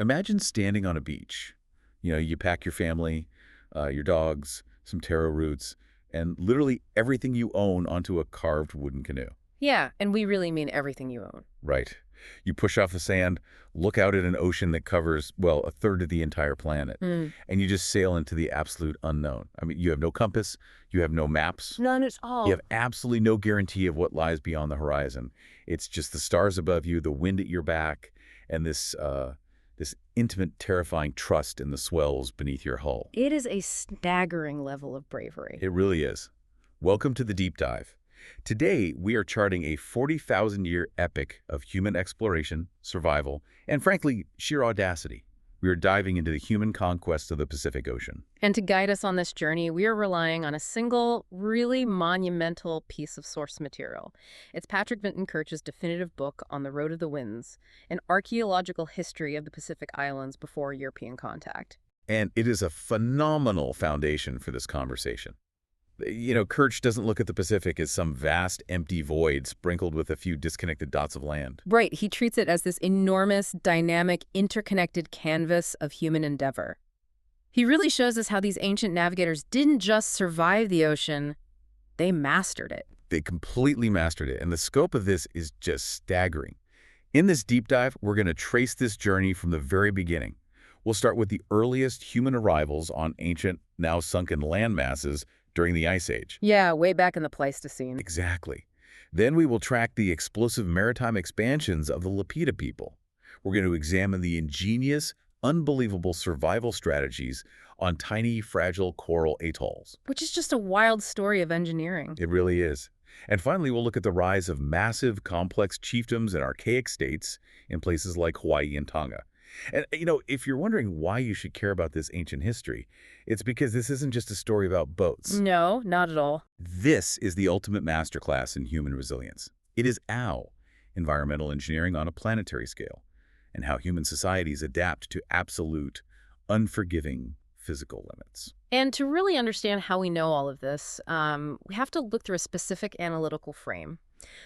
Imagine standing on a beach. You pack your family, your dogs, some taro roots, and literally everything you own onto a carved wooden canoe. Yeah, and we really mean everything you own. Right. You push off the sand, look out at an ocean that covers, well, a third of the entire planet, Mm. and you just sail into the absolute unknown. I mean, you have no compass, you have no maps, None at you all. have absolutely no guarantee of what lies beyond the horizon. It's just the stars above you, the wind at your back, and this intimate, terrifying trust in the swells beneath your hull. It is a staggering level of bravery. It really is. Welcome to the Deep Dive. Today, we are charting a 40,000-year epic of human exploration, survival, and frankly, sheer audacity. We are diving into the human conquest of the Pacific Ocean. And to guide us on this journey, we are relying on a single, really monumental piece of source material. It's Patrick Vinton Kirch's definitive book on the Road of the Winds, an archaeological history of the Pacific Islands before European contact. And it is a phenomenal foundation for this conversation. Kirch doesn't look at the Pacific as some vast, empty void sprinkled with a few disconnected dots of land. Right, he treats it as this enormous, dynamic, interconnected canvas of human endeavor. He really shows us how these ancient navigators didn't just survive the ocean, they mastered it. They completely mastered it, and the scope of this is just staggering. In this deep dive, we're going to trace this journey from the very beginning. We'll start with the earliest human arrivals on ancient, now sunken land masses during the Ice Age. Yeah, way back in the Pleistocene. Exactly. Then we will track the explosive maritime expansions of the Lapita people. We're going to examine the ingenious, unbelievable survival strategies on tiny, fragile coral atolls. Which is just a wild story of engineering. It really is. And finally, we'll look at the rise of massive, complex chiefdoms and archaic states in places like Hawaii and Tonga. And, if you're wondering why you should care about this ancient history, it's because this isn't just a story about boats. No, not at all. This is the ultimate masterclass in human resilience. It is environmental engineering on a planetary scale, and how human societies adapt to absolute, unforgiving physical limits. And to really understand how we know all of this, we have to look through a specific analytical frame.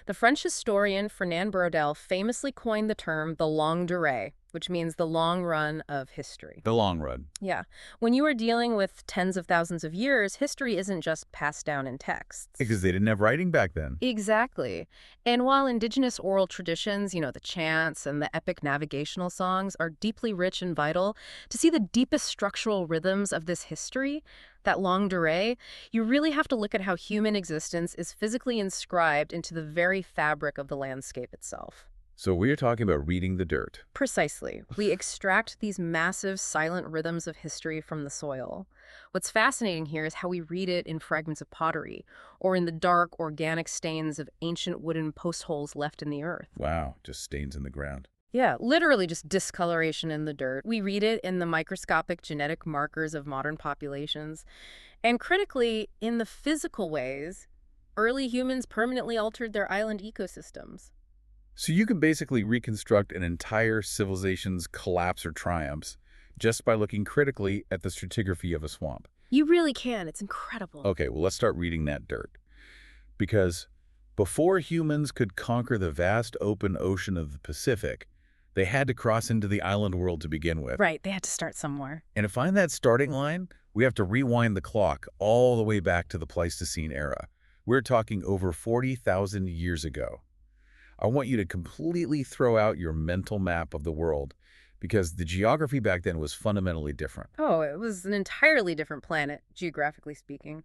The French historian Fernand Braudel famously coined the term the longue durée, which means the long run of history. The long run. Yeah. When you are dealing with tens of thousands of years, history isn't just passed down in texts. Because they didn't have writing back then. Exactly. And while indigenous oral traditions, the chants and the epic navigational songs are deeply rich and vital, to see the deepest structural rhythms of this history, that longue durée, you really have to look at how human existence is physically inscribed into the very fabric of the landscape itself. So we're talking about reading the dirt. Precisely. We extract these massive, silent rhythms of history from the soil. What's fascinating here is how we read it in fragments of pottery, or in the dark, organic stains of ancient wooden post holes left in the earth. Wow, just stains in the ground. Yeah, literally just discoloration in the dirt. We read it in the microscopic genetic markers of modern populations. And critically, in the physical ways, early humans permanently altered their island ecosystems. So you can basically reconstruct an entire civilization's collapse or triumphs just by looking critically at the stratigraphy of a swamp. You really can. It's incredible. Okay, well, let's start reading that dirt. Because before humans could conquer the vast open ocean of the Pacific, they had to cross into the island world to begin with. Right, they had to start somewhere. And to find that starting line, we have to rewind the clock all the way back to the Pleistocene era. We're talking over 40,000 years ago. I want you to completely throw out your mental map of the world because the geography back then was fundamentally different. Oh, it was an entirely different planet, geographically speaking.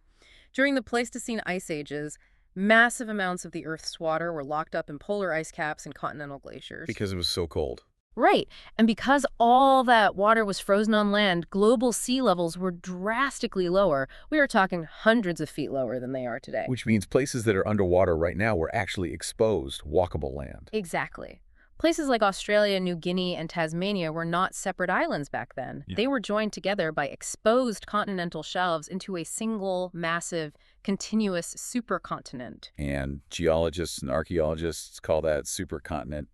During the Pleistocene ice ages, massive amounts of the Earth's water were locked up in polar ice caps and continental glaciers. Because it was so cold. Right. And because all that water was frozen on land, global sea levels were drastically lower. We are talking hundreds of feet lower than they are today. Which means places that are underwater right now were actually exposed, walkable land. Exactly. Places like Australia, New Guinea, and Tasmania were not separate islands back then. Yeah. They were joined together by exposed continental shelves into a single, massive, continuous supercontinent. And geologists and archaeologists call that supercontinent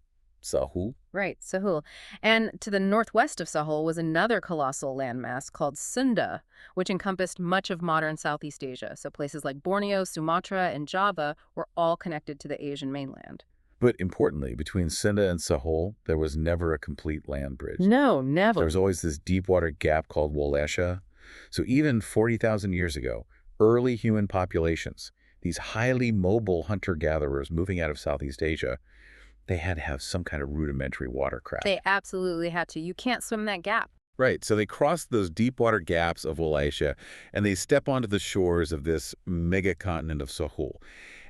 Sahul. Right, Sahul. And to the northwest of Sahul was another colossal landmass called Sunda, which encompassed much of modern Southeast Asia. So places like Borneo, Sumatra, and Java were all connected to the Asian mainland. But importantly, between Sinda and Sahol, there was never a complete land bridge. No, There never. was always this deep water gap called Wallacea. So even 40,000 years ago, early human populations, these highly mobile hunter-gatherers moving out of Southeast Asia, they had to have some kind of rudimentary They watercraft. absolutely had to. You can't swim that gap. Right, so they cross those deep water gaps of Wallacea, and they step onto the shores of this megacontinent of Sahul.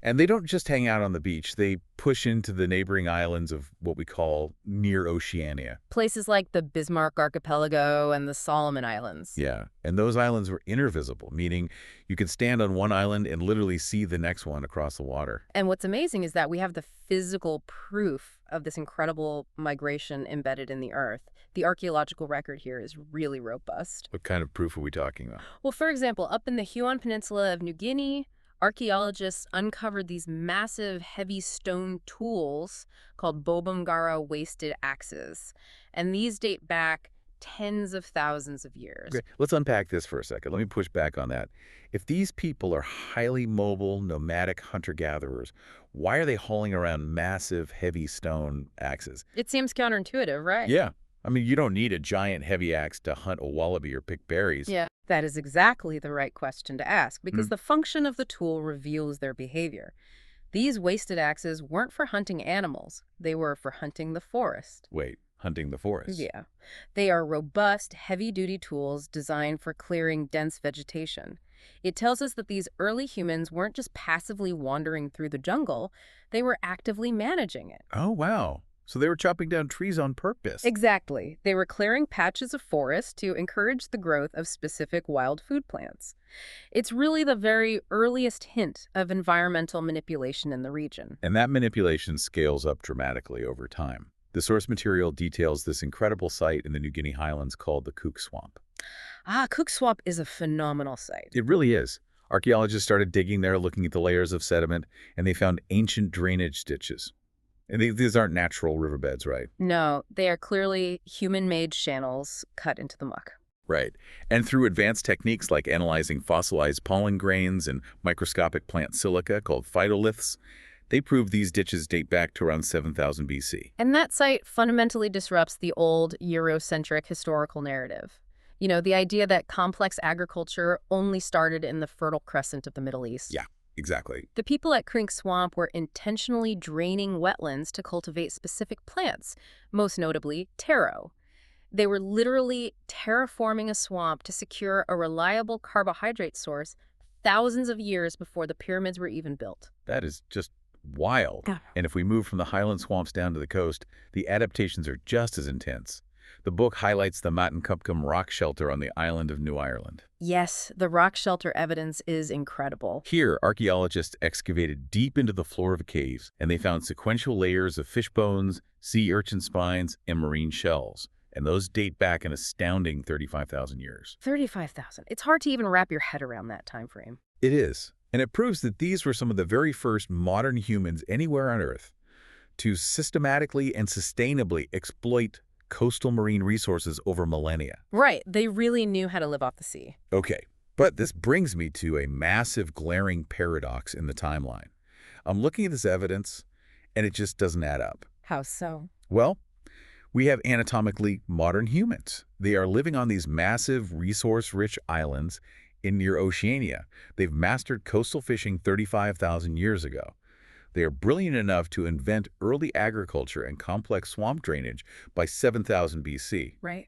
And they don't just hang out on the beach, they push into the neighboring islands of what we call near Oceania. Places like the Bismarck Archipelago and the Solomon Islands. Yeah, and those islands were intervisible, meaning you could stand on one island and literally see the next one across the water. And what's amazing is that we have the physical proof of this incredible migration embedded in the earth. The archaeological record here is really robust. What kind of proof are we talking about? Well, for example, up in the Huon Peninsula of New Guinea, archaeologists uncovered these massive, heavy stone tools called Bobamgara wasted axes. And these date back tens of thousands of years. Okay, let's unpack this for a second. Let me push back on that. If these people are highly mobile, nomadic hunter-gatherers, why are they hauling around massive, heavy stone axes? It seems counterintuitive, right? Yeah, I mean, you don't need a giant, heavy axe to hunt a wallaby or pick berries. Yeah, that is exactly the right question to ask because Mm. the function of the tool reveals their behavior. These wasted axes weren't for hunting animals. They were for hunting the forest. Wait, hunting the forest? Yeah. They are robust, heavy-duty tools designed for clearing dense vegetation. It tells us that these early humans weren't just passively wandering through the jungle, they were actively managing it. Oh, wow. So they were chopping down trees on purpose. Exactly. They were clearing patches of forest to encourage the growth of specific wild food plants. It's really the very earliest hint of environmental manipulation in the region. And that manipulation scales up dramatically over time. The source material details this incredible site in the New Guinea highlands called the Kook Swamp. Cook Swamp is a phenomenal site. It really is. Archaeologists started digging there, looking at the layers of sediment, and they found ancient drainage ditches. And these aren't natural riverbeds, right? No, they are clearly human-made channels cut into the muck. Right. And through advanced techniques like analyzing fossilized pollen grains and microscopic plant silica called phytoliths, they proved these ditches date back to around 7000 BC. And that site fundamentally disrupts the old Eurocentric historical narrative. You know, the idea that complex agriculture only started in the Fertile Crescent of the Middle East. Yeah, exactly. The people at Crink Swamp were intentionally draining wetlands to cultivate specific plants, most notably taro. They were literally terraforming a swamp to secure a reliable carbohydrate source thousands of years before the pyramids were even built. That is just wild. Yeah. And if we move from the highland swamps down to the coast, the adaptations are just as intense. The book highlights the Matankupkum rock shelter on the island of New Ireland. Yes, the rock shelter evidence is incredible. Here, archaeologists excavated deep into the floor of caves, and they found sequential layers of fish bones, sea urchin spines, and marine shells. And those date back an astounding 35,000 years. 35,000. It's hard to even wrap your head around that time frame. It is. And it proves that these were some of the very first modern humans anywhere on Earth to systematically and sustainably exploit coastal marine resources over millennia. Right, they really knew how to live off the sea. Okay, but this brings me to a massive glaring paradox in the timeline. I'm looking at this evidence, and it just doesn't add up. How so? Well, we have anatomically modern humans. They are living on these massive, resource-rich islands in near Oceania. They've mastered coastal fishing 35,000 years ago. They are brilliant enough to invent early agriculture and complex swamp drainage by 7000 BC. Right.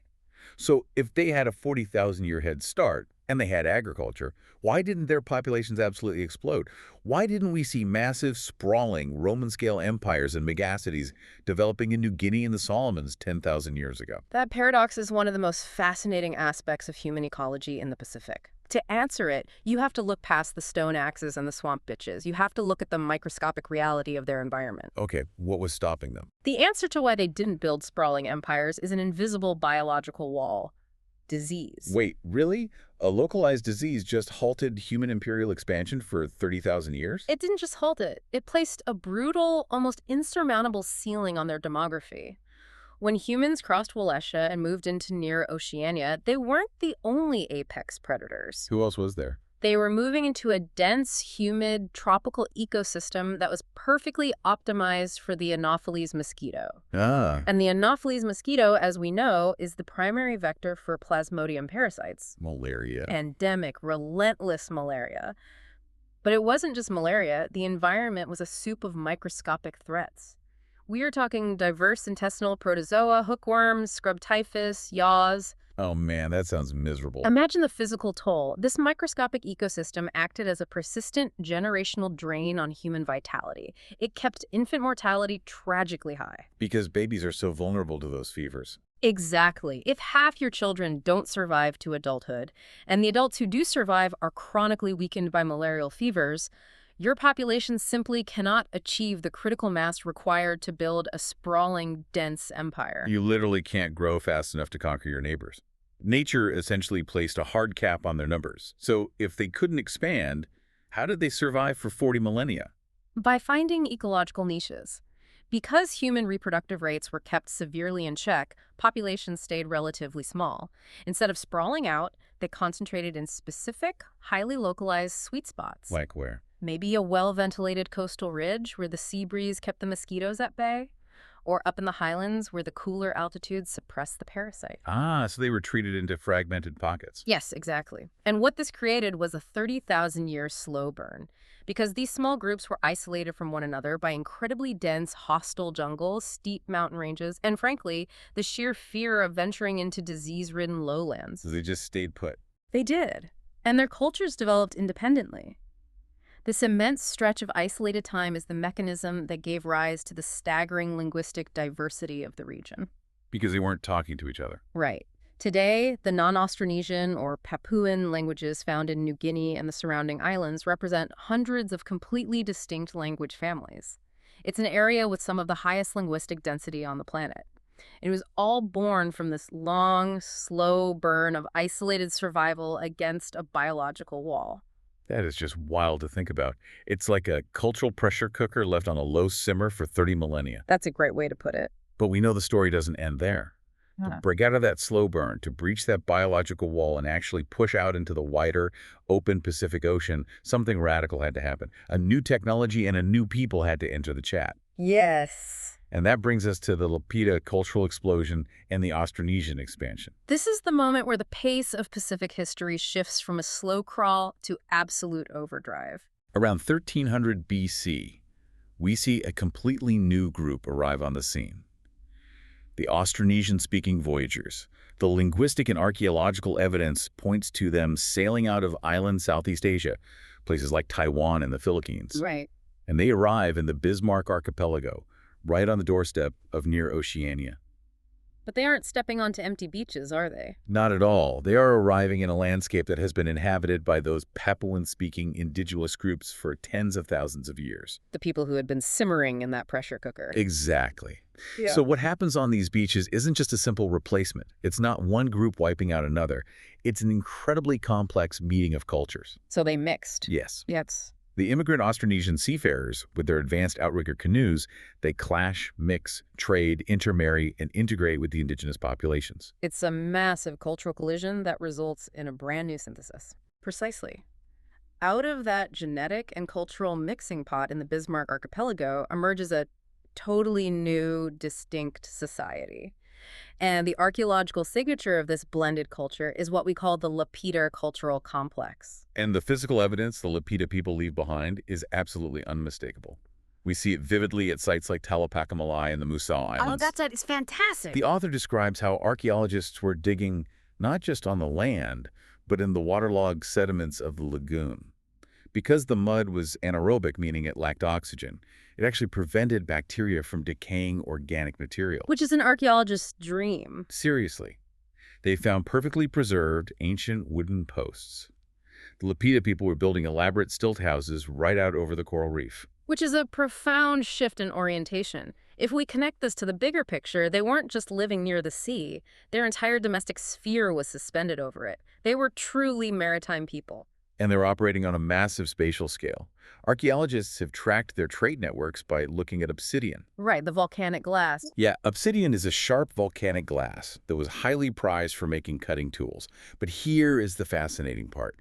So if they had a 40,000-year head start, and they had agriculture, why didn't their populations absolutely explode? Why didn't we see massive, sprawling Roman-scale empires and megacities developing in New Guinea and the Solomons 10,000 years ago? That paradox is one of the most fascinating aspects of human ecology in the Pacific. To answer it, you have to look past the stone axes and the swamp bitches. You have to look at the microscopic reality of their environment. Okay, what was stopping them? The answer to why they didn't build sprawling empires is an invisible biological wall: disease. Wait, really? A localized disease just halted human imperial expansion for 30,000 years? It didn't just halt it. It placed a brutal, almost insurmountable ceiling on their demography. When humans crossed Wallacea and moved into near Oceania, they weren't the only apex predators. Who else was there? They were moving into a dense, humid, tropical ecosystem that was perfectly optimized for the Anopheles mosquito. Ah, And the Anopheles mosquito, as we know, is the primary vector for Plasmodium parasites. malaria. Endemic, relentless malaria. But it wasn't just malaria, the environment was a soup of microscopic threats. We are talking diverse intestinal protozoa, hookworms, scrub typhus, yaws. Oh man, that sounds miserable. Imagine the physical toll. This microscopic ecosystem acted as a persistent generational drain on human vitality. It kept infant mortality tragically high. Because babies are so vulnerable to those fevers. Exactly. If half your children don't survive to adulthood, and the adults who do survive are chronically weakened by malarial fevers, your population simply cannot achieve the critical mass required to build a sprawling, dense empire. You literally can't grow fast enough to conquer your neighbors. Nature essentially placed a hard cap on their numbers. So if they couldn't expand, how did they survive for 40 millennia? By finding ecological niches. Because human reproductive rates were kept severely in check, populations stayed relatively small. Instead of sprawling out, they concentrated in specific, highly localized sweet spots. Like where? Maybe a well-ventilated coastal ridge where the sea breeze kept the mosquitoes at bay, or up in the highlands where the cooler altitudes suppressed the parasite. Ah, so they retreated into fragmented pockets. Yes, exactly. And what this created was a 30,000-year slow burn, because these small groups were isolated from one another by incredibly dense, hostile jungles, steep mountain ranges, and frankly, the sheer fear of venturing into disease-ridden lowlands. So they just stayed put. They did. And their cultures developed independently. This immense stretch of isolated time is the mechanism that gave rise to the staggering linguistic diversity of the region. Because they weren't talking to each other. Right. Today, the non-Austronesian or Papuan languages found in New Guinea and the surrounding islands represent hundreds of completely distinct language families. It's an area with some of the highest linguistic density on the planet. It was all born from this long, slow burn of isolated survival against a biological wall. That is just wild to think about. It's like a cultural pressure cooker left on a low simmer for 30 millennia. That's a great way to put it. But we know the story doesn't end there. To break out of that slow burn, to breach that biological wall and actually push out into the wider, open Pacific Ocean, something radical had to happen. A new technology and a new people had to enter the chat. Yes. And that brings us to the Lapita cultural explosion and the Austronesian expansion. This is the moment where the pace of Pacific history shifts from a slow crawl to absolute overdrive. Around 1300 BC, we see a completely new group arrive on the scene. The Austronesian-speaking voyagers. The linguistic and archaeological evidence points to them sailing out of island Southeast Asia, places like Taiwan and the Philippines. Right. And they arrive in the Bismarck Archipelago, right on the doorstep of near Oceania. But they aren't stepping onto empty beaches, are they? Not at all. They are arriving in a landscape that has been inhabited by those Papuan-speaking indigenous groups for tens of thousands of years. The people who had been simmering in that pressure cooker. Exactly. Yeah. So what happens on these beaches isn't just a simple replacement. It's not one group wiping out another. It's an incredibly complex meeting of cultures. So they mixed. Yes. Yes. The immigrant Austronesian seafarers, with their advanced outrigger canoes, they clash, mix, trade, intermarry, and integrate with the indigenous populations. It's a massive cultural collision that results in a brand new synthesis. Precisely. Out of that genetic and cultural mixing pot in the Bismarck Archipelago emerges a totally new, distinct society. And the archaeological signature of this blended culture is what we call the Lapita cultural complex. And the physical evidence the Lapita people leave behind is absolutely unmistakable. We see it vividly at sites like Talapacamalai and the Musal Islands. It's fantastic. The author describes how archaeologists were digging not just on the land, but in the waterlogged sediments of the lagoon. Because the mud was anaerobic, meaning it lacked oxygen, it actually prevented bacteria from decaying organic material. Which is an archaeologist's dream. Seriously. They found perfectly preserved ancient wooden posts. The Lapita people were building elaborate stilt houses right out over the coral reef. Which is a profound shift in orientation. If we connect this to the bigger picture, they weren't just living near the sea. Their entire domestic sphere was suspended over it. They were truly maritime people. And they're operating on a massive spatial scale. Archaeologists have tracked their trade networks by looking at obsidian. Right, the volcanic glass. Yeah, obsidian is a sharp volcanic glass that was highly prized for making cutting tools. But here is the fascinating part.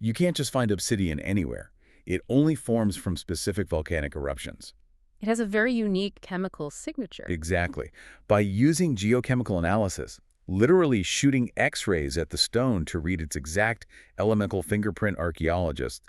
You can't just find obsidian anywhere. It only forms from specific volcanic eruptions. It has a very unique chemical signature. Exactly. By using geochemical analysis, literally shooting X-rays at the stone to read its exact elemental fingerprint, archaeologists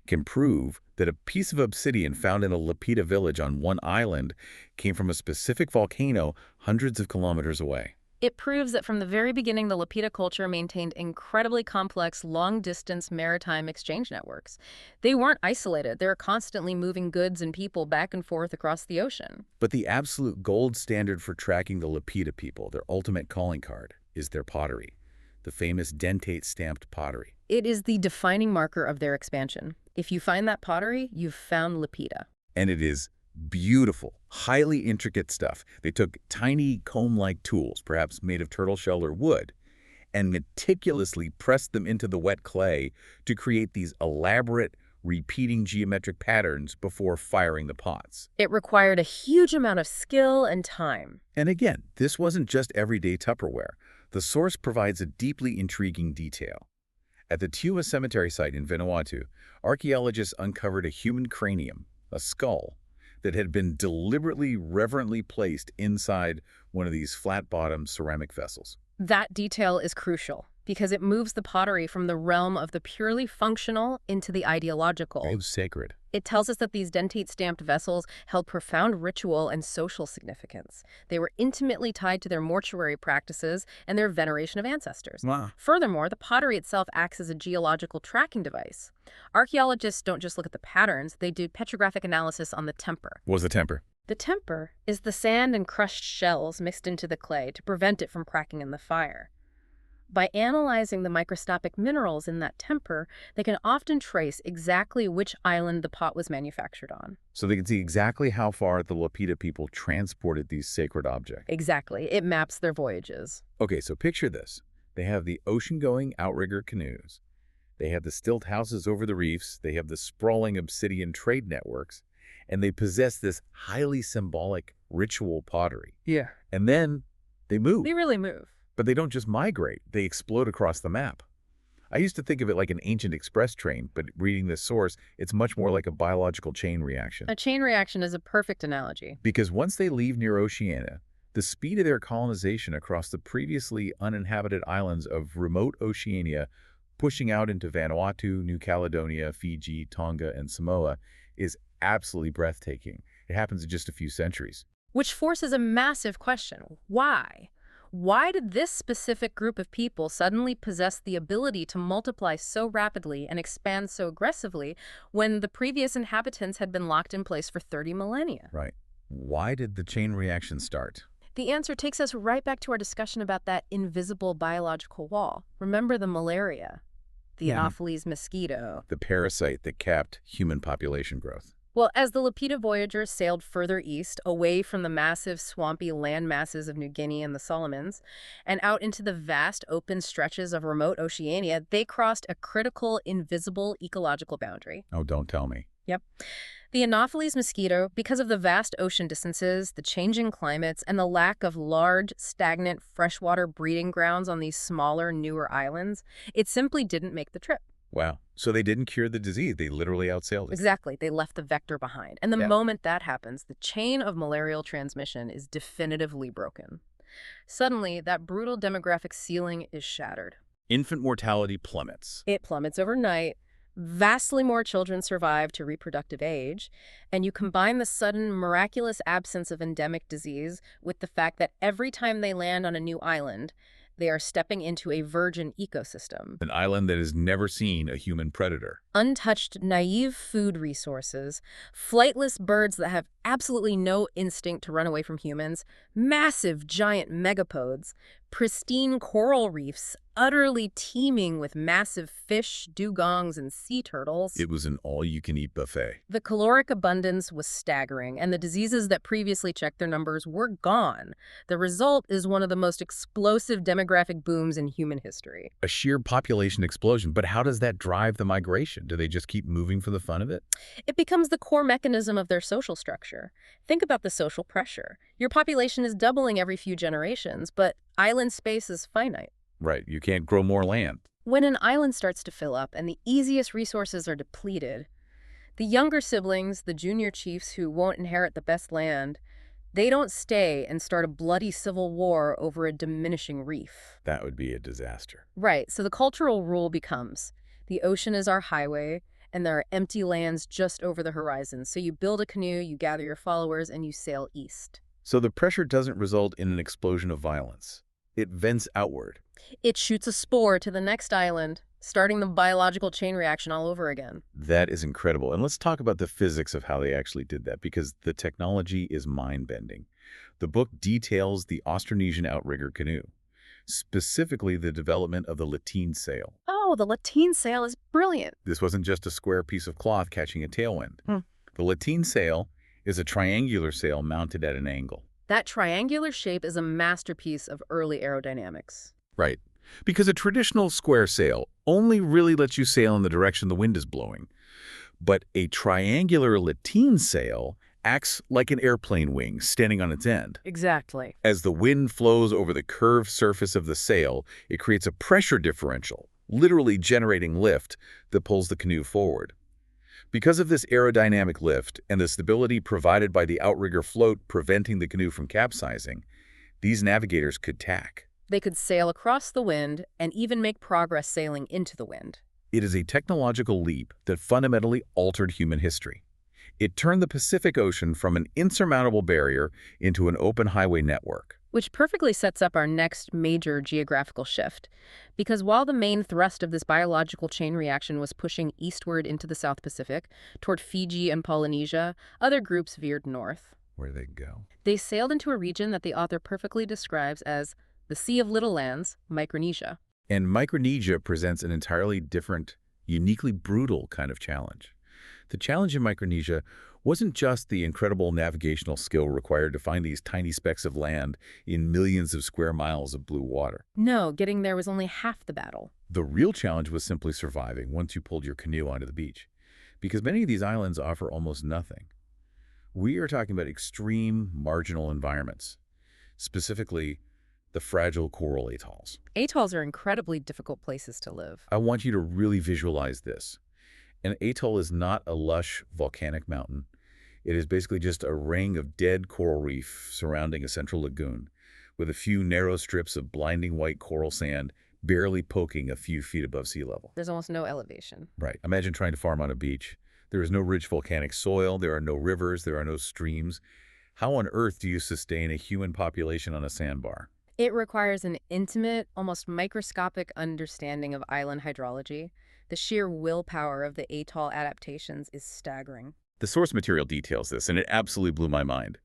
can prove that a piece of obsidian found in a Lapita village on one island came from a specific volcano hundreds of kilometers away. It proves that from the very beginning, the Lapita culture maintained incredibly complex, long-distance maritime exchange networks. They weren't isolated. They were constantly moving goods and people back and forth across the ocean. But the absolute gold standard for tracking the Lapita people, their ultimate calling card, is their pottery, the famous dentate-stamped pottery. It is the defining marker of their expansion. If you find that pottery, you've found Lapita. And it is beautiful, highly intricate stuff. They took tiny comb-like tools, perhaps made of turtle shell or wood, and meticulously pressed them into the wet clay to create these elaborate, repeating geometric patterns before firing the pots. It required a huge amount of skill and time. And again, this wasn't just everyday Tupperware. The source provides a deeply intriguing detail. At the Tua Cemetery site in Vanuatu, archaeologists uncovered a human cranium, a skull, that had been deliberately, reverently placed inside one of these flat-bottom ceramic vessels. That detail is crucial because it moves the pottery from the realm of the purely functional into the ideological. It was sacred. It tells us that these dentate-stamped vessels held profound ritual and social significance. They were intimately tied to their mortuary practices and their veneration of ancestors. Wow. Furthermore, the pottery itself acts as a geological tracking device. Archaeologists don't just look at the patterns, they do petrographic analysis on the temper. What was the temper? The temper is the sand and crushed shells mixed into the clay to prevent it from cracking in the fire. By analyzing the microscopic minerals in that temper, they can often trace exactly which island the pot was manufactured on. So they can see exactly how far the Lapita people transported these sacred objects. Exactly. It maps their voyages. Okay, so picture this. They have the ocean-going outrigger canoes. They have the stilt houses over the reefs. They have the sprawling obsidian trade networks. And they possess this highly symbolic ritual pottery. Yeah. And then they move. They really move. But they don't just migrate, they explode across the map. I used to think of it like an ancient express train, but reading this source, it's much more like a biological chain reaction. A chain reaction is a perfect analogy. Because once they leave near Oceania, the speed of their colonization across the previously uninhabited islands of remote Oceania, pushing out into Vanuatu, New Caledonia, Fiji, Tonga, and Samoa, is absolutely breathtaking. It happens in just a few centuries. Which forces a massive question. Why? Why did this specific group of people suddenly possess the ability to multiply so rapidly and expand so aggressively when the previous inhabitants had been locked in place for 30 millennia? Right. Why did the chain reaction start? The answer takes us right back to our discussion about that invisible biological wall. Remember the malaria, the Anopheles mosquito. The parasite that capped human population growth. Well, as the Lapita voyagers sailed further east, away from the massive swampy land masses of New Guinea and the Solomons, and out into the vast open stretches of remote Oceania, they crossed a critical, invisible ecological boundary. Oh, don't tell me. Yep. The Anopheles mosquito, because of the vast ocean distances, the changing climates, and the lack of large, stagnant freshwater breeding grounds on these smaller, newer islands, it simply didn't make the trip. Wow. So they didn't cure the disease. They literally outsailed it. Exactly. They left the vector behind. And the moment that happens, the chain of malarial transmission is definitively broken. Suddenly, that brutal demographic ceiling is shattered. Infant mortality plummets. It plummets overnight. Vastly more children survive to reproductive age, and you combine the sudden, miraculous absence of endemic disease with the fact that every time they land on a new island, they are stepping into a virgin ecosystem. An island that has never seen a human predator. Untouched, naive food resources, flightless birds that have absolutely no instinct to run away from humans, massive giant megapods, pristine coral reefs, utterly teeming with massive fish, dugongs, and sea turtles. It was an all-you-can-eat buffet. The caloric abundance was staggering, and the diseases that previously checked their numbers were gone. The result is one of the most explosive demographic booms in human history. A sheer population explosion. But how does that drive the migration? Do they just keep moving for the fun of it? It becomes the core mechanism of their social structure. Think about the social pressure. Your population is doubling every few generations, but island space is finite. Right. You can't grow more land. When an island starts to fill up and the easiest resources are depleted, the younger siblings, the junior chiefs who won't inherit the best land, they don't stay and start a bloody civil war over a diminishing reef. That would be a disaster. Right, so the cultural rule becomes the ocean is our highway, and there are empty lands just over the horizon. So you build a canoe, you gather your followers, and you sail east. So the pressure doesn't result in an explosion of violence. It vents outward. It shoots a spore to the next island, starting the biological chain reaction all over again. That is incredible. And let's talk about the physics of how they actually did that, because the technology is mind-bending. The book details the Austronesian outrigger canoe, specifically the development of the lateen sail. Oh, the lateen sail is brilliant. This wasn't just a square piece of cloth catching a tailwind. Hmm. The lateen sail is a triangular sail mounted at an angle. That triangular shape is a masterpiece of early aerodynamics. Right. Because a traditional square sail only really lets you sail in the direction the wind is blowing. But a triangular lateen sail acts like an airplane wing standing on its end. Exactly. As the wind flows over the curved surface of the sail, it creates a pressure differential, literally generating lift that pulls the canoe forward. Because of this aerodynamic lift and the stability provided by the outrigger float preventing the canoe from capsizing, these navigators could tack. They could sail across the wind and even make progress sailing into the wind. It is a technological leap that fundamentally altered human history. It turned the Pacific Ocean from an insurmountable barrier into an open highway network. Which perfectly sets up our next major geographical shift. Because while the main thrust of this biological chain reaction was pushing eastward into the South Pacific, toward Fiji and Polynesia, other groups veered north. Where they go? They sailed into a region that the author perfectly describes as the Sea of Little Lands, Micronesia. And Micronesia presents an entirely different, uniquely brutal kind of challenge. The challenge in Micronesia wasn't just the incredible navigational skill required to find these tiny specks of land in millions of square miles of blue water. No, getting there was only half the battle. The real challenge was simply surviving once you pulled your canoe onto the beach, because many of these islands offer almost nothing. We are talking about extreme marginal environments, specifically the fragile coral atolls. Atolls are incredibly difficult places to live. I want you to really visualize this. An atoll is not a lush volcanic mountain. It is basically just a ring of dead coral reef surrounding a central lagoon, with a few narrow strips of blinding white coral sand barely poking a few feet above sea level. There's almost no elevation. Right. Imagine trying to farm on a beach. There is no rich volcanic soil, there are no rivers, there are no streams. How on earth do you sustain a human population on a sandbar? It requires an intimate, almost microscopic understanding of island hydrology. The sheer willpower of the atoll adaptations is staggering. The source material details this, and it absolutely blew my mind.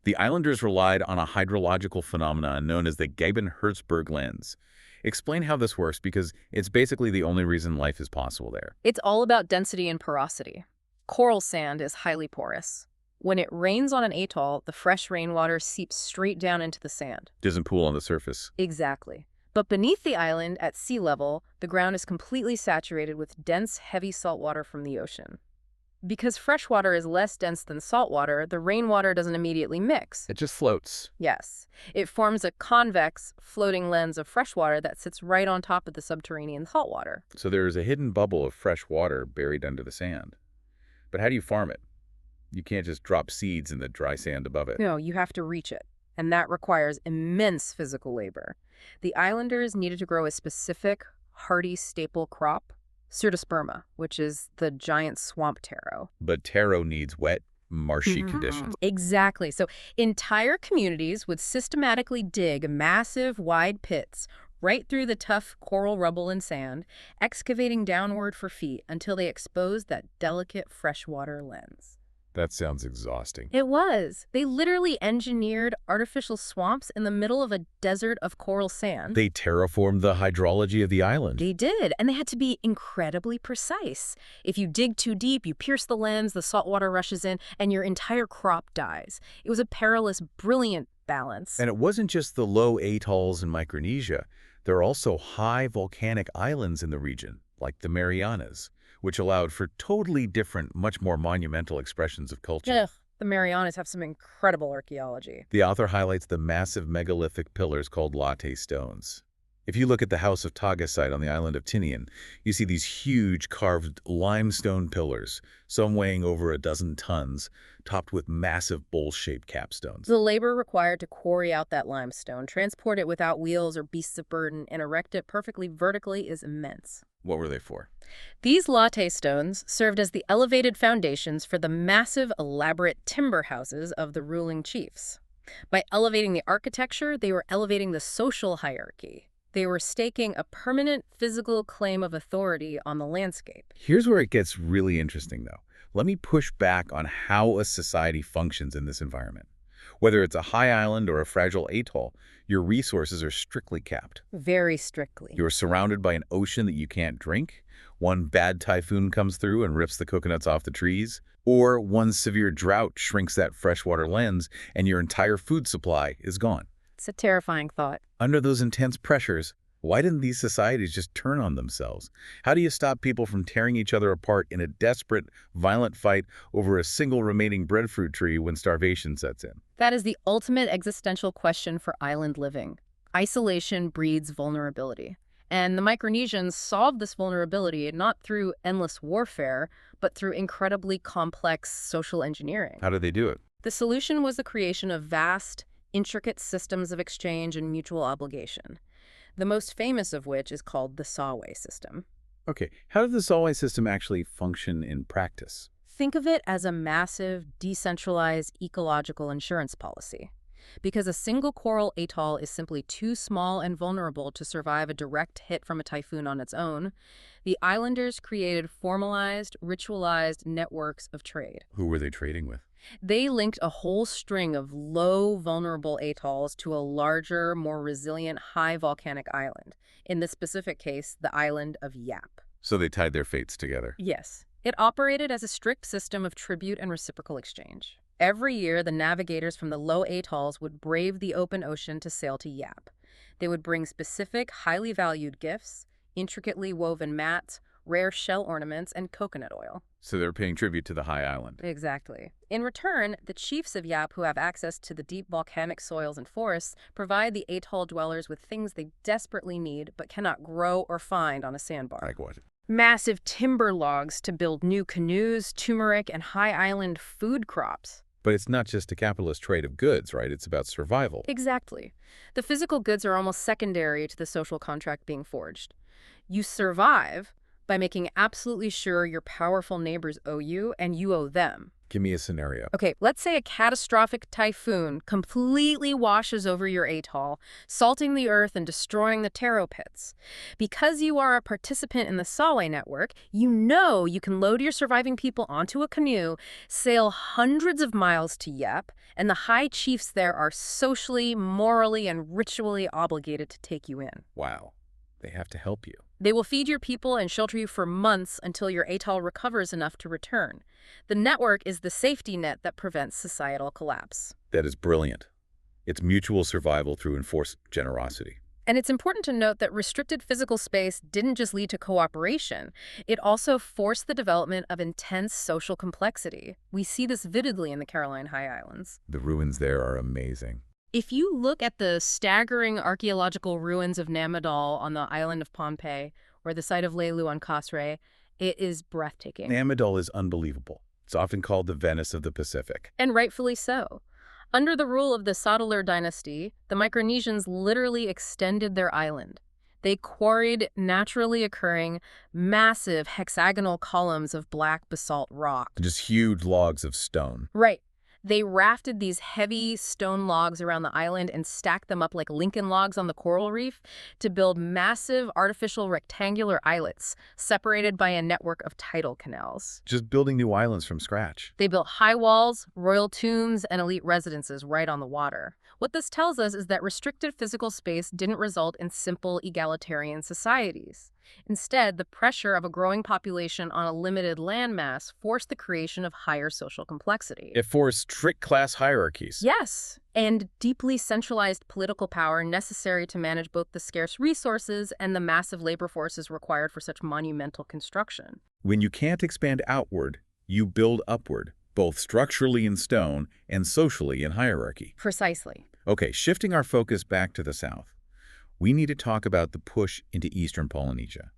The islanders relied on a hydrological phenomenon known as the Geiben-Herzberg lens. Explain how this works, because it's basically the only reason life is possible there. It's all about density and porosity. Coral sand is highly porous. When it rains on an atoll, the fresh rainwater seeps straight down into the sand. Doesn't pool on the surface. Exactly. But beneath the island, at sea level, the ground is completely saturated with dense, heavy saltwater from the ocean. Because fresh water is less dense than saltwater, the rainwater doesn't immediately mix. It just floats. Yes. It forms a convex, floating lens of fresh water that sits right on top of the subterranean saltwater. So there is a hidden bubble of fresh water buried under the sand. But how do you farm it? You can't just drop seeds in the dry sand above it. No, you have to reach it. And that requires immense physical labor. The islanders needed to grow a specific, hardy staple crop, Pseudosperma, which is the giant swamp taro. But taro needs wet, marshy conditions. Exactly. So entire communities would systematically dig massive, wide pits right through the tough coral rubble and sand, excavating downward for feet until they exposed that delicate freshwater lens. That sounds exhausting. It was. They literally engineered artificial swamps in the middle of a desert of coral sand. They terraformed the hydrology of the island. They did, and they had to be incredibly precise. If you dig too deep, you pierce the lens, the salt water rushes in, and your entire crop dies. It was a perilous, brilliant balance. And it wasn't just the low atolls in Micronesia. There are also high volcanic islands in the region, like the Marianas, which allowed for totally different, much more monumental expressions of culture. Ugh, the Marianas have some incredible archaeology. The author highlights the massive megalithic pillars called latte stones. If you look at the House of Taga site on the island of Tinian, you see these huge carved limestone pillars, some weighing over a dozen tons, topped with massive bowl-shaped capstones. The labor required to quarry out that limestone, transport it without wheels or beasts of burden, and erect it perfectly vertically is immense. What were they for? These latte stones served as the elevated foundations for the massive, elaborate timber houses of the ruling chiefs. By elevating the architecture, they were elevating the social hierarchy. They were staking a permanent physical claim of authority on the landscape. Here's where it gets really interesting, though. Let me push back on how a society functions in this environment. Whether it's a high island or a fragile atoll, your resources are strictly capped. Very strictly. You're surrounded by an ocean that you can't drink. One bad typhoon comes through and rips the coconuts off the trees. Or one severe drought shrinks that freshwater lens and your entire food supply is gone. It's a terrifying thought. Under those intense pressures, why didn't these societies just turn on themselves? How do you stop people from tearing each other apart in a desperate, violent fight over a single remaining breadfruit tree when starvation sets in? That is the ultimate existential question for island living. Isolation breeds vulnerability. And the Micronesians solved this vulnerability not through endless warfare, but through incredibly complex social engineering. How did they do it? The solution was the creation of vast, intricate systems of exchange and mutual obligation, the most famous of which is called the Sawway system. Okay, how did the Solway system actually function in practice? Think of it as a massive, decentralized ecological insurance policy. Because a single coral atoll is simply too small and vulnerable to survive a direct hit from a typhoon on its own, the islanders created formalized, ritualized networks of trade. Who were they trading with? They linked a whole string of low, vulnerable atolls to a larger, more resilient, high volcanic island. In this specific case, the island of Yap. So they tied their fates together. Yes, it operated as a strict system of tribute and reciprocal exchange. Every year, the navigators from the low atolls would brave the open ocean to sail to Yap. They would bring specific, highly valued gifts, intricately woven mats, rare shell ornaments, and coconut oil. So they're paying tribute to the high island. Exactly. In return, the chiefs of Yap, who have access to the deep volcanic soils and forests, provide the atoll dwellers with things they desperately need but cannot grow or find on a sandbar. Like what? Massive timber logs to build new canoes, turmeric, and high island food crops. But it's not just a capitalist trade of goods, right? It's about survival. Exactly. The physical goods are almost secondary to the social contract being forged. You survive by making absolutely sure your powerful neighbors owe you and you owe them. Give me a scenario. Okay, let's say a catastrophic typhoon completely washes over your atoll, salting the earth and destroying the taro pits. Because you are a participant in the Sawway network, you know you can load your surviving people onto a canoe, sail hundreds of miles to Yap, and the high chiefs there are socially, morally, and ritually obligated to take you in. Wow. They have to help you. They will feed your people and shelter you for months until your atoll recovers enough to return. The network is the safety net that prevents societal collapse. That is brilliant. It's mutual survival through enforced generosity. And it's important to note that restricted physical space didn't just lead to cooperation. It also forced the development of intense social complexity. We see this vividly in the Caroline High Islands. The ruins there are amazing. If you look at the staggering archaeological ruins of Namadol on the island of Pohnpei, or the site of Leilu on Kasre, it is breathtaking. Namadol is unbelievable. It's often called the Venice of the Pacific. And rightfully so. Under the rule of the Saddler dynasty, the Micronesians literally extended their island. They quarried naturally occurring, massive hexagonal columns of black basalt rock. Just huge logs of stone. Right. They rafted these heavy stone logs around the island and stacked them up like Lincoln logs on the coral reef to build massive artificial rectangular islets separated by a network of tidal canals. Just building new islands from scratch. They built high walls, royal tombs, and elite residences right on the water. What this tells us is that restricted physical space didn't result in simple egalitarian societies. Instead, the pressure of a growing population on a limited landmass forced the creation of higher social complexity. It forced strict class hierarchies. Yes, and deeply centralized political power necessary to manage both the scarce resources and the massive labor forces required for such monumental construction. When you can't expand outward, you build upward, both structurally in stone and socially in hierarchy. Precisely. Okay, shifting our focus back to the south. we need to talk about the push into eastern Polynesia.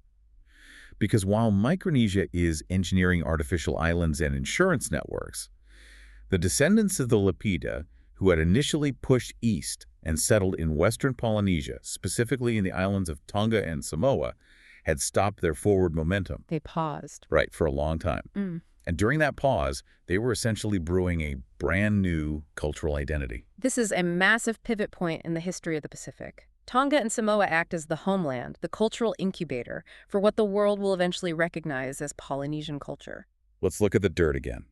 Because while Micronesia is engineering artificial islands and insurance networks, the descendants of the Lapita, who had initially pushed east and settled in western Polynesia, specifically in the islands of Tonga and Samoa, had stopped their forward momentum. They paused. Right, for a long time. And during that pause, they were essentially brewing a brand new cultural identity. This is a massive pivot point in the history of the Pacific. Tonga and Samoa act as the homeland, the cultural incubator, for what the world will eventually recognize as Polynesian culture. Let's look at the dirt again.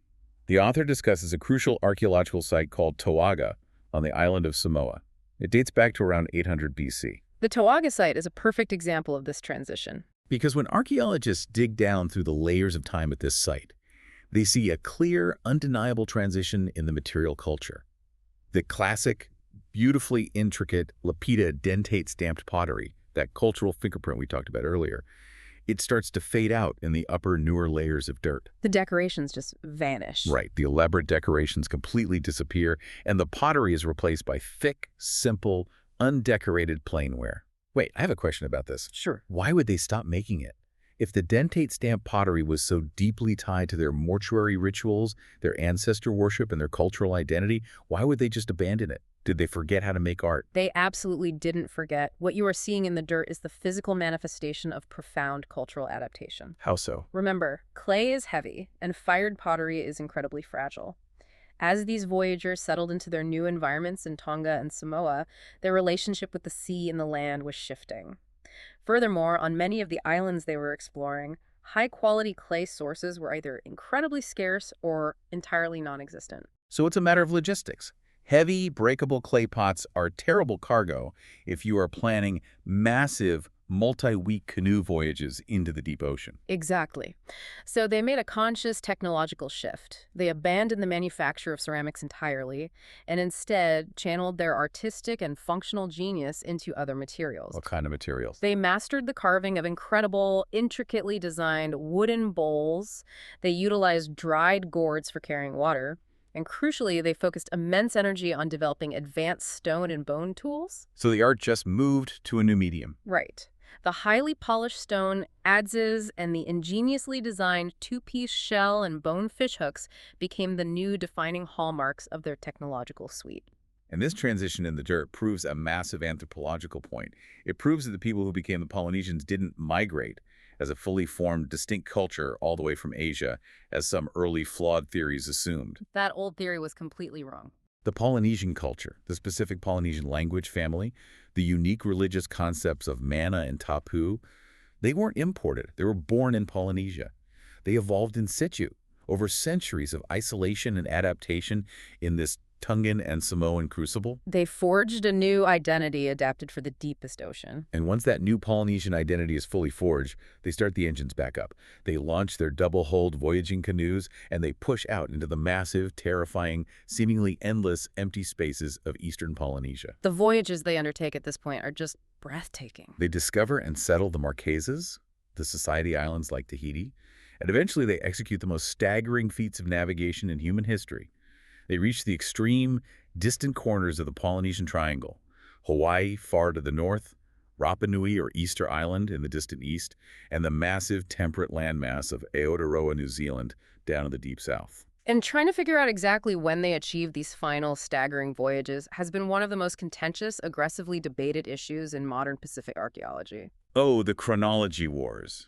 The author discusses a crucial archaeological site called Toaga on the island of Samoa. It dates back to around 800 BC. The Toaga site is a perfect example of this transition. Because when archaeologists dig down through the layers of time at this site, they see a clear, undeniable transition in the material culture. The classic, beautifully intricate Lapita dentate stamped pottery, that cultural fingerprint we talked about earlier, it starts to fade out in the upper, newer layers of dirt. The decorations just vanish. Right. The elaborate decorations completely disappear, and the pottery is replaced by thick, simple, undecorated plainware. Wait, I have a question about this. Sure. Why would they stop making it? If the dentate stamp pottery was so deeply tied to their mortuary rituals, their ancestor worship, and their cultural identity, why would they just abandon it? Did they forget how to make art? They absolutely didn't forget. What you are seeing in the dirt is the physical manifestation of profound cultural adaptation. How so? Remember, clay is heavy, and fired pottery is incredibly fragile. As these voyagers settled into their new environments in Tonga and Samoa, their relationship with the sea and the land was shifting. Furthermore, on many of the islands they were exploring, high-quality clay sources were either incredibly scarce or entirely non-existent. So it's a matter of logistics. Heavy, breakable clay pots are terrible cargo if you are planning massive, multi-week canoe voyages into the deep ocean. Exactly. So they made a conscious technological shift. They abandoned the manufacture of ceramics entirely and instead channeled their artistic and functional genius into other materials. What kind of materials? They mastered the carving of incredible, intricately designed wooden bowls. They utilized dried gourds for carrying water. And crucially, they focused immense energy on developing advanced stone and bone tools. So the art just moved to a new medium. Right. The highly polished stone, adzes, and the ingeniously designed two-piece shell and bone fishhooks became the new defining hallmarks of their technological suite. And this transition in the dirt proves a massive anthropological point. It proves that the people who became the Polynesians didn't migrate as a fully formed, distinct culture all the way from Asia, as some early flawed theories assumed. That old theory was completely wrong. The Polynesian culture, the specific Polynesian language family, the unique religious concepts of mana and tapu, they weren't imported. They were born in Polynesia. They evolved in situ over centuries of isolation and adaptation in this Tongan and Samoan crucible. They forged a new identity adapted for the deepest ocean. And once that new Polynesian identity is fully forged, they start the engines back up. They launch their double-hulled voyaging canoes, and they push out into the massive, terrifying, seemingly endless empty spaces of eastern Polynesia. The voyages they undertake at this point are just breathtaking. They discover and settle the Marquesas, the Society Islands like Tahiti, and eventually they execute the most staggering feats of navigation in human history. They reach the extreme, distant corners of the Polynesian Triangle, Hawaii far to the north, Rapa Nui or Easter Island in the distant east, and the massive temperate landmass of Aotearoa, New Zealand, down in the deep south. And trying to figure out exactly when they achieved these final staggering voyages has been one of the most contentious, aggressively debated issues in modern Pacific archaeology. Oh, the chronology wars.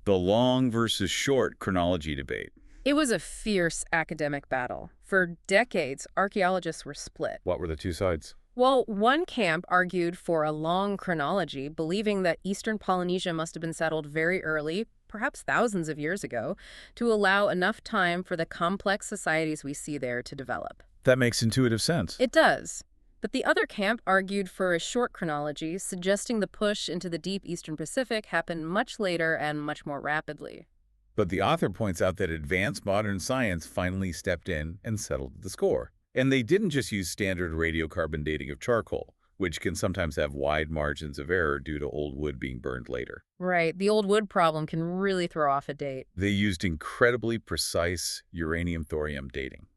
The long versus short chronology debate. It was a fierce academic battle. For decades, archaeologists were split. What were the two sides? Well, one camp argued for a long chronology, believing that eastern Polynesia must have been settled very early, perhaps thousands of years ago, to allow enough time for the complex societies we see there to develop. That makes intuitive sense. It does. But the other camp argued for a short chronology, suggesting the push into the deep eastern Pacific happened much later and much more rapidly. But the author points out that advanced modern science finally stepped in and settled the score. And they didn't just use standard radiocarbon dating of charcoal, which can sometimes have wide margins of error due to old wood being burned later. Right. The old wood problem can really throw off a date. They used incredibly precise uranium-thorium dating.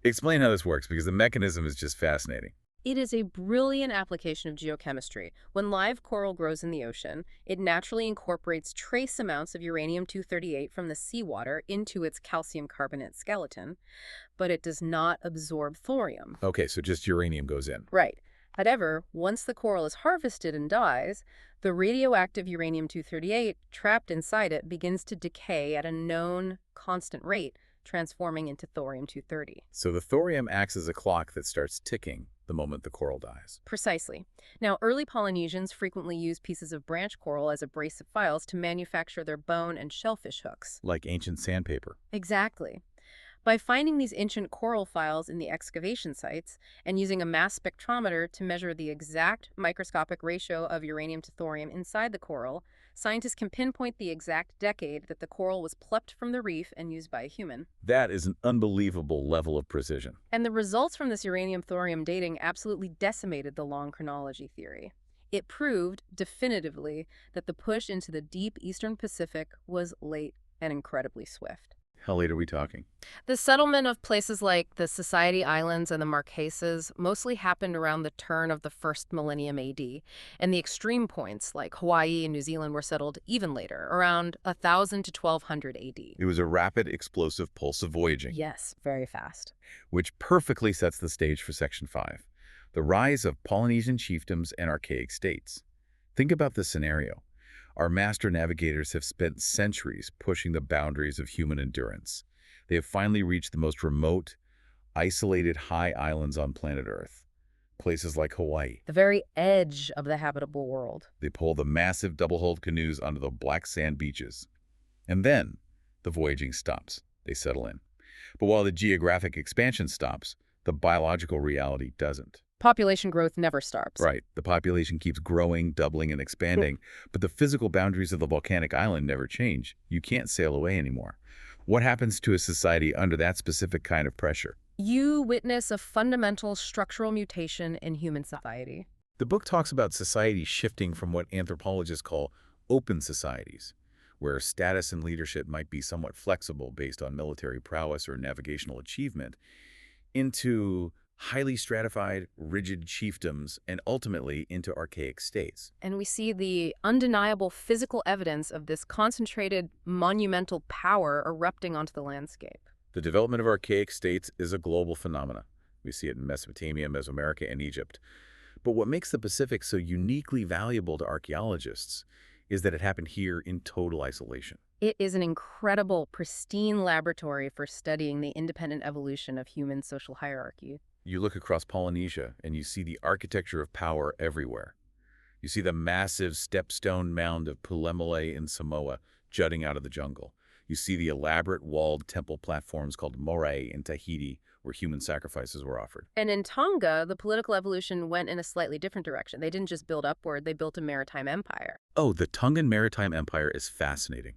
Explain how this works, because the mechanism is just fascinating. It is a brilliant application of geochemistry. When live coral grows in the ocean, it naturally incorporates trace amounts of uranium-238 from the seawater into its calcium carbonate skeleton, but it does not absorb thorium. Okay, so just uranium goes in. Right. However, once the coral is harvested and dies, the radioactive uranium-238 trapped inside it begins to decay at a known constant rate, transforming into thorium-230. So the thorium acts as a clock that starts ticking the moment the coral dies. Precisely. Now, early Polynesians frequently used pieces of branch coral as abrasive files to manufacture their bone and shellfish hooks. Like ancient sandpaper. Exactly. By finding these ancient coral files in the excavation sites and using a mass spectrometer to measure the exact microscopic ratio of uranium to thorium inside the coral, scientists can pinpoint the exact decade that the coral was plucked from the reef and used by a human. That is an unbelievable level of precision. And the results from this uranium-thorium dating absolutely decimated the long chronology theory. It proved definitively that the push into the deep eastern Pacific was late and incredibly swift. How late are we talking? The settlement of places like the Society Islands and the Marquesas mostly happened around the turn of the first millennium AD, and the extreme points like Hawaii and New Zealand were settled even later, around 1000 to 1200 AD. It was a rapid, explosive pulse of voyaging. Yes, very fast. Which perfectly sets the stage for Section 5, the rise of Polynesian chiefdoms and archaic states. Think about this scenario. Our master navigators have spent centuries pushing the boundaries of human endurance. They have finally reached the most remote, isolated high islands on planet Earth, places like Hawaii. The very edge of the habitable world. They pull the massive double-hulled canoes onto the black sand beaches. And then, the voyaging stops. They settle in. But while the geographic expansion stops, the biological reality doesn't. Population growth never stops. Right. The population keeps growing, doubling, and expanding, but the physical boundaries of the volcanic island never change. You can't sail away anymore. What happens to a society under that specific kind of pressure? You witness a fundamental structural mutation in human society. The book talks about society shifting from what anthropologists call open societies, where status and leadership might be somewhat flexible based on military prowess or navigational achievement, into highly stratified, rigid chiefdoms, and ultimately into archaic states. And we see the undeniable physical evidence of this concentrated, monumental power erupting onto the landscape. The development of archaic states is a global phenomenon. We see it in Mesopotamia, Mesoamerica, and Egypt. But what makes the Pacific so uniquely valuable to archaeologists is that it happened here in total isolation. It is an incredible, pristine laboratory for studying the independent evolution of human social hierarchy. You look across Polynesia and you see the architecture of power everywhere. You see the massive stepstone mound of Pulemole in Samoa jutting out of the jungle. You see the elaborate walled temple platforms called morai in Tahiti, where human sacrifices were offered. And in Tonga, the political evolution went in a slightly different direction. They didn't just build upward, they built a maritime empire. Oh, the Tongan Maritime Empire is fascinating.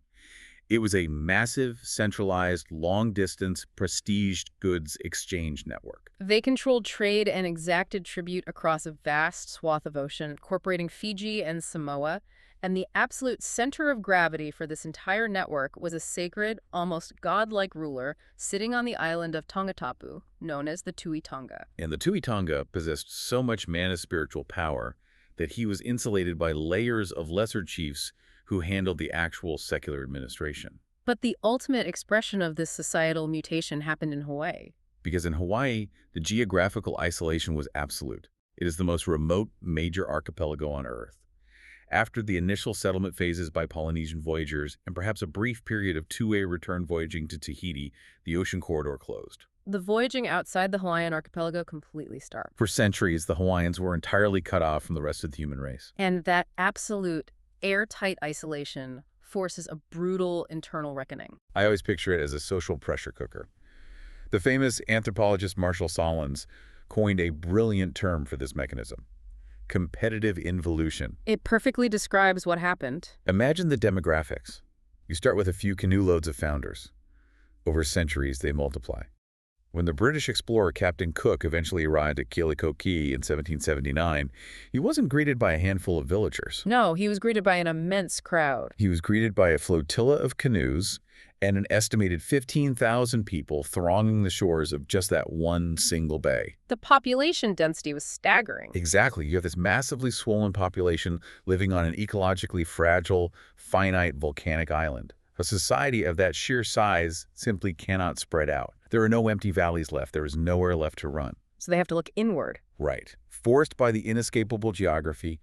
It was a massive, centralized, long-distance, prestiged goods exchange network. They controlled trade and exacted tribute across a vast swath of ocean, incorporating Fiji and Samoa, and the absolute center of gravity for this entire network was a sacred, almost godlike ruler sitting on the island of Tongatapu, known as the Tui Tonga. And the Tui Tonga possessed so much mana spiritual power that he was insulated by layers of lesser chiefs who handled the actual secular administration. But the ultimate expression of this societal mutation happened in Hawaii. Because in Hawaii, the geographical isolation was absolute. It is the most remote major archipelago on Earth. After the initial settlement phases by Polynesian voyagers and perhaps a brief period of two-way return voyaging to Tahiti, the ocean corridor closed. The voyaging outside the Hawaiian archipelago completely stopped. For centuries, the Hawaiians were entirely cut off from the rest of the human race. And that absolute airtight isolation forces a brutal internal reckoning. I always picture it as a social pressure cooker. The famous anthropologist Marshall Solins coined a brilliant term for this mechanism: competitive involution. It perfectly describes what happened. Imagine the demographics. You start with a few canoe loads of founders. Over centuries, they multiply. When the British explorer Captain Cook eventually arrived at Kealiko Key in 1779, he wasn't greeted by a handful of villagers. No, he was greeted by an immense crowd. He was greeted by a flotilla of canoes and an estimated 15,000 people thronging the shores of just that one single bay. The population density was staggering. Exactly. You have this massively swollen population living on an ecologically fragile, finite volcanic island. A society of that sheer size simply cannot spread out. There are no empty valleys left. There is nowhere left to run. So they have to look inward. Right. Forced by the inescapable geography,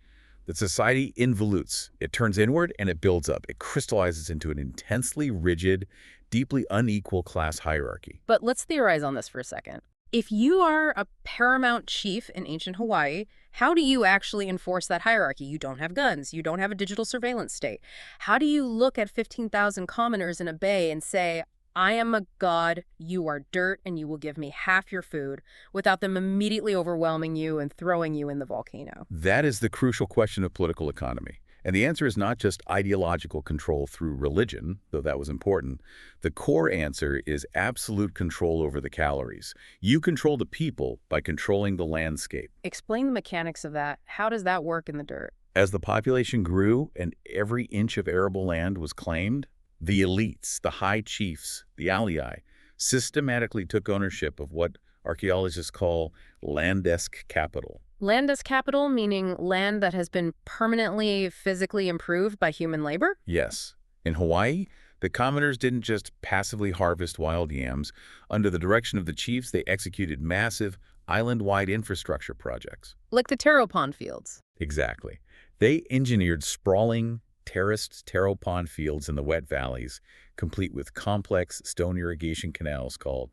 the society involutes. It turns inward and it builds up. It crystallizes into an intensely rigid, deeply unequal class hierarchy. But let's theorize on this for a second. If you are a paramount chief in ancient Hawaii, how do you actually enforce that hierarchy? You don't have guns. You don't have a digital surveillance state. How do you look at 15,000 commoners in a bay and say, I am a god, you are dirt, and you will give me half your food, without them immediately overwhelming you and throwing you in the volcano? That is the crucial question of political economy. And the answer is not just ideological control through religion, though that was important. The core answer is absolute control over the calories. You control the people by controlling the landscape. Explain the mechanics of that. How does that work in the dirt? As the population grew and every inch of arable land was claimed, the elites, the high chiefs, the alii, systematically took ownership of what archaeologists call landesque capital. Land as capital, meaning land that has been permanently physically improved by human labor? Yes. In Hawaii, the commoners didn't just passively harvest wild yams. Under the direction of the chiefs, they executed massive, island-wide infrastructure projects. Like the taro pond fields. Exactly. They engineered sprawling, terraced taro pond fields in the wet valleys, complete with complex stone irrigation canals called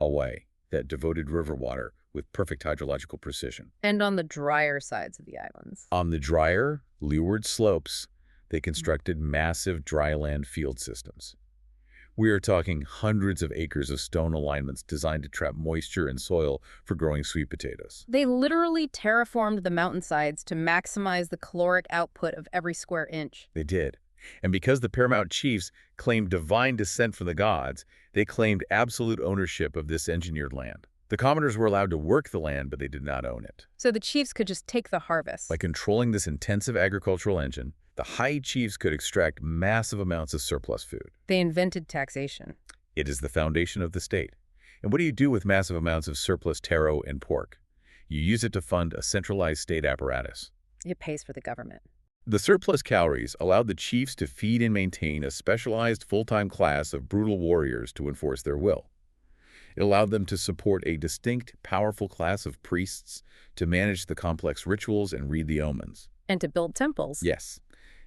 away that devoted river water with perfect hydrological precision. And on the drier sides of the islands. On the drier, leeward slopes, they constructed massive dryland field systems. We are talking hundreds of acres of stone alignments designed to trap moisture in soil for growing sweet potatoes. They literally terraformed the mountainsides to maximize the caloric output of every square inch. They did. And because the paramount chiefs claimed divine descent from the gods, they claimed absolute ownership of this engineered land. The commoners were allowed to work the land, but they did not own it. So the chiefs could just take the harvest. By controlling this intensive agricultural engine, the high chiefs could extract massive amounts of surplus food. They invented taxation. It is the foundation of the state. And what do you do with massive amounts of surplus taro and pork? You use it to fund a centralized state apparatus. It pays for the government. The surplus calories allowed the chiefs to feed and maintain a specialized full-time class of brutal warriors to enforce their will. It allowed them to support a distinct, powerful class of priests to manage the complex rituals and read the omens. And to build temples. Yes.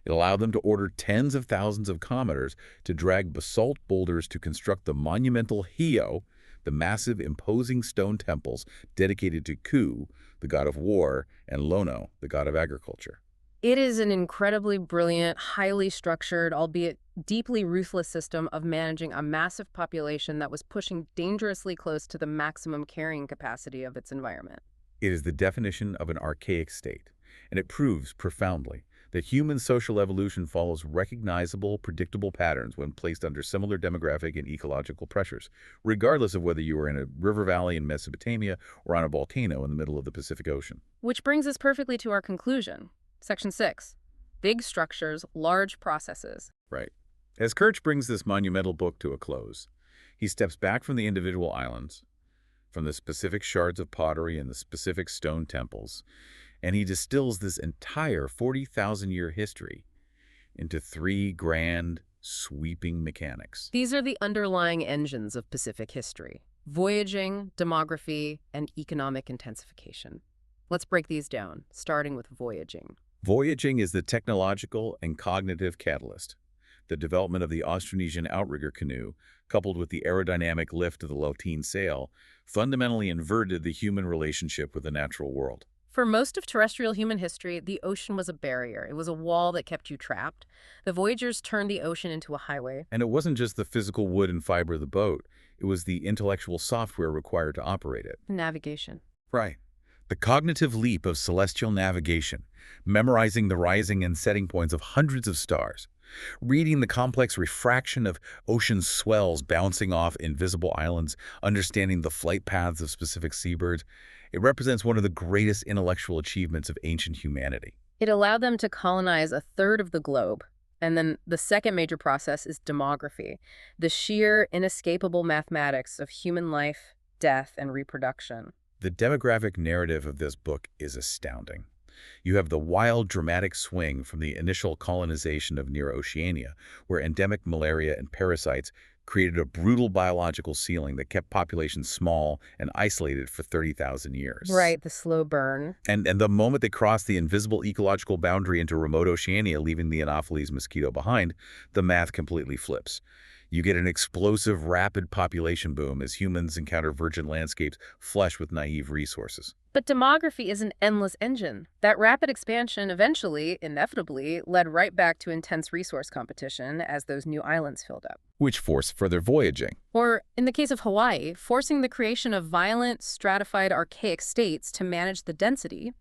It allowed them to order tens of thousands of commoners to drag basalt boulders to construct the monumental Hio, the massive, imposing stone temples dedicated to Ku, the god of war, and Lono, the god of agriculture. It is an incredibly brilliant, highly structured, albeit deeply ruthless system of managing a massive population that was pushing dangerously close to the maximum carrying capacity of its environment. It is the definition of an archaic state, and it proves profoundly that human social evolution follows recognizable, predictable patterns when placed under similar demographic and ecological pressures, regardless of whether you are in a river valley in Mesopotamia or on a volcano in the middle of the Pacific Ocean. Which brings us perfectly to our conclusion. Section 6. Big structures, large processes. Right. As Kirch brings this monumental book to a close, he steps back from the individual islands, from the specific shards of pottery and the specific stone temples, and he distills this entire 40,000-year history into three grand, sweeping mechanics. These are the underlying engines of Pacific history: voyaging, demography, and economic intensification. Let's break these down, starting with voyaging. Voyaging is the technological and cognitive catalyst. The development of the Austronesian outrigger canoe, coupled with the aerodynamic lift of the lateen sail, fundamentally inverted the human relationship with the natural world. For most of terrestrial human history, the ocean was a barrier. It was a wall that kept you trapped. The voyagers turned the ocean into a highway. And it wasn't just the physical wood and fiber of the boat. It was the intellectual software required to operate it. Navigation. Right. The cognitive leap of celestial navigation, memorizing the rising and setting points of hundreds of stars, Reading the complex refraction of ocean swells bouncing off invisible islands, understanding the flight paths of specific seabirds, it represents one of the greatest intellectual achievements of ancient humanity. It allowed them to colonize a third of the globe. And then the second major process is demography, the sheer, inescapable mathematics of human life, death, and reproduction. The demographic narrative of this book is astounding. You have the wild, dramatic swing from the initial colonization of Near Oceania, where endemic malaria and parasites created a brutal biological ceiling that kept populations small and isolated for 30,000 years. Right, the slow burn. And the moment they crossed the invisible ecological boundary into remote Oceania, leaving the Anopheles mosquito behind, the math completely flips. You get an explosive, rapid population boom as humans encounter virgin landscapes flush with naive resources. But demography is an endless engine. That rapid expansion eventually, inevitably, led right back to intense resource competition as those new islands filled up. Which forced further voyaging. Or, in the case of Hawaii, forcing the creation of violent, stratified, archaic states to manage the density.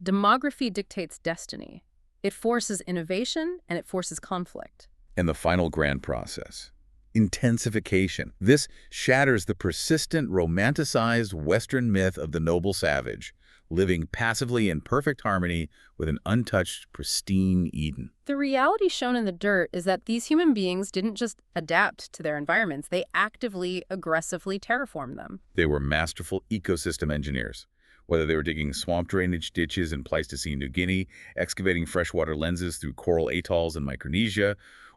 Demography dictates destiny. It forces innovation and it forces conflict. And the final grand process. Intensification. This shatters the persistent, romanticized Western myth of the noble savage, living passively in perfect harmony with an untouched, pristine Eden. The reality shown in the dirt is that these human beings didn't just adapt to their environments, they actively, aggressively terraformed them. They were masterful ecosystem engineers. Whether they were digging swamp drainage ditches in Pleistocene New Guinea, excavating freshwater lenses through coral atolls in Micronesia,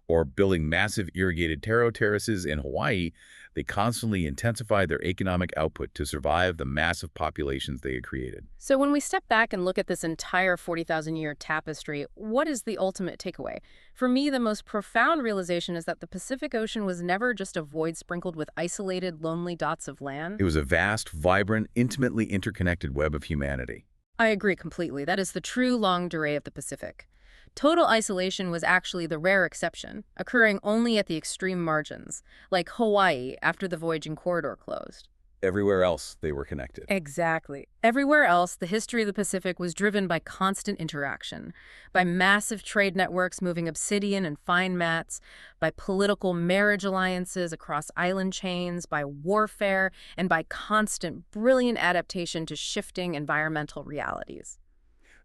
or building massive irrigated taro terraces in Hawaii, they constantly intensified their economic output to survive the massive populations they had created. So when we step back and look at this entire 40,000-year tapestry, what is the ultimate takeaway? For me, the most profound realization is that the Pacific Ocean was never just a void sprinkled with isolated, lonely dots of land. It was a vast, vibrant, intimately interconnected web of humanity. I agree completely. That is the true longue durée of the Pacific. Total isolation was actually the rare exception, occurring only at the extreme margins, like Hawaii after the voyaging corridor closed. Everywhere else, they were connected. Exactly. Everywhere else, the history of the Pacific was driven by constant interaction, by massive trade networks moving obsidian and fine mats, by political marriage alliances across island chains, by warfare, and by constant, brilliant adaptation to shifting environmental realities.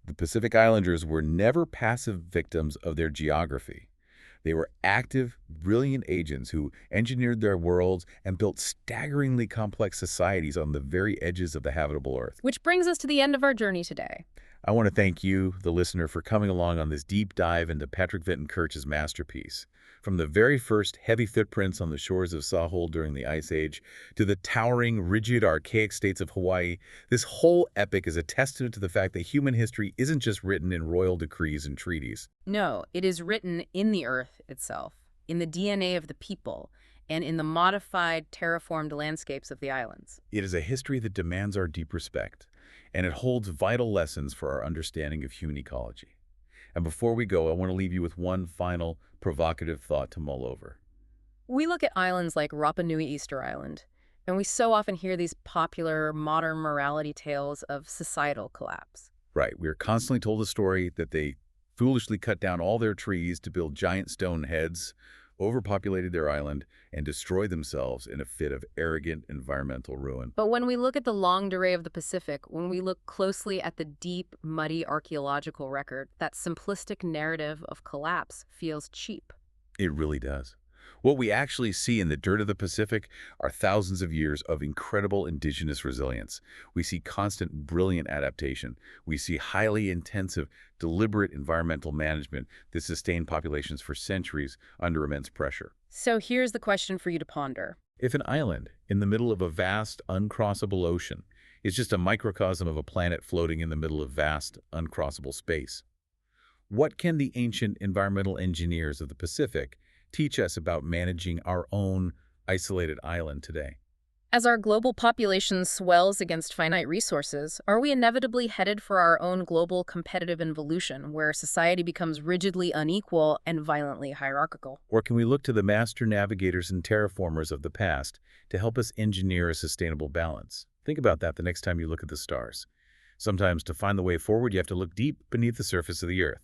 The Pacific Islanders were never passive victims of their geography. They were active, brilliant agents who engineered their worlds and built staggeringly complex societies on the very edges of the habitable Earth. Which brings us to the end of our journey today. I want to thank you, the listener, for coming along on this deep dive into Patrick Vinton Kirch's masterpiece. From the very first heavy footprints on the shores of Sahul during the Ice Age to the towering, rigid, archaic states of Hawaii, this whole epic is a testament to the fact that human history isn't just written in royal decrees and treaties. No, it is written in the Earth itself, in the DNA of the people, and in the modified, terraformed landscapes of the islands. It is a history that demands our deep respect, and it holds vital lessons for our understanding of human ecology. And before we go, I want to leave you with one final provocative thought to mull over. We look at islands like Rapa Nui Easter Island, and we so often hear these popular modern morality tales of societal collapse. Right, we are constantly told the story that they foolishly cut down all their trees to build giant stone heads, overpopulated their island, and destroyed themselves in a fit of arrogant environmental ruin. But when we look at the longue durée of the Pacific, when we look closely at the deep, muddy archaeological record, that simplistic narrative of collapse feels cheap. It really does. What we actually see in the dirt of the Pacific are thousands of years of incredible indigenous resilience. We see constant, brilliant adaptation. We see highly intensive, deliberate environmental management that sustained populations for centuries under immense pressure. So here's the question for you to ponder. If an island in the middle of a vast, uncrossable ocean is just a microcosm of a planet floating in the middle of vast, uncrossable space, what can the ancient environmental engineers of the Pacific teach us about managing our own isolated island today? As our global population swells against finite resources, are we inevitably headed for our own global competitive involution, where society becomes rigidly unequal and violently hierarchical? Or can we look to the master navigators and terraformers of the past to help us engineer a sustainable balance? Think about that the next time you look at the stars. Sometimes to find the way forward, you have to look deep beneath the surface of the Earth.